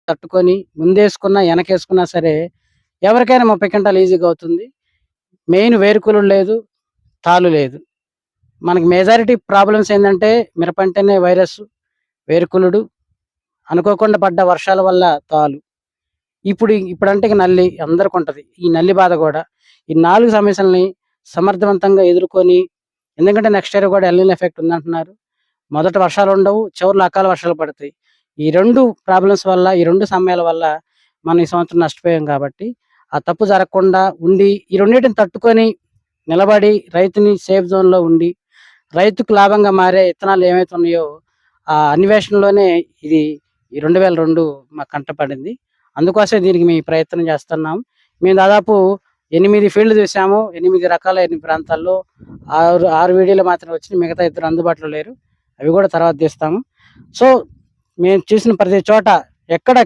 తట్టుకొని ముందేసుకున్నా వెనకేసుకున్నా సరే ఎవరికైనా 30 క్వింటాలు ఈజీగా అవుతుంది. మెయిన్ వేరుకులు లేదు, తాలు లేదు. మనకి మెజారిటీ ప్రాబ్లమ్స్ ఏంటంటే మిరప అంటేనే వైరస్, వేరుకులుడు, అనుకోకుండా పడ్డ వర్షాల వల్ల తాలు. ఇప్పుడంటే ఇక నల్లి అందరికి ఉంటది. ఈ నల్లి బాధ కూడా. ఈ 4 సమస్యల్ని సమర్థవంతంగా ఎదుర్కొని, ఎందుకంటే నెక్స్ట్ ఇయర్ కూడా ఎల్‌నినో ఎఫెక్ట్ ఉందంటున్నారు. మొదట వర్షాలు ఉండవు, చివరిలో అకాల వర్షాలు పడతాయి. ఈ 2 ప్రాబ్లమ్స్ వల్ల, ఈ 2 సమయాల వల్ల మనం ఈ సంవత్సరం నష్టపోయాం కాబట్టి, ఆ తప్పు జరగకుండా ఉండి, ఈ రెండిటిని తట్టుకొని నిలబడి రైతుని సేఫ్ జోన్‌లో ఉండి, రైతుకు లాభంగా మారే ఇత్తనాలు ఏవైతే ఉన్నాయో ఆ అన్వేషణలోనే ఇది ఈ 2002 మాకు కంటపడింది. అందుకోసమే దీనికి మేము ప్రయత్నం చేస్తున్నాం. మేము దాదాపు 8 ఫీల్డ్‌లు చూసాము. 8 రకాల 8 ప్రాంతాల్లో 6 వీడియోలు మాత్రమే వచ్చినాయి. మిగతా ఇద్దరు అందుబాటులో లేరు. అవి కూడా తర్వాత తీస్తాము. సో, మేము చూసిన ప్రతి చోట ఎక్కడ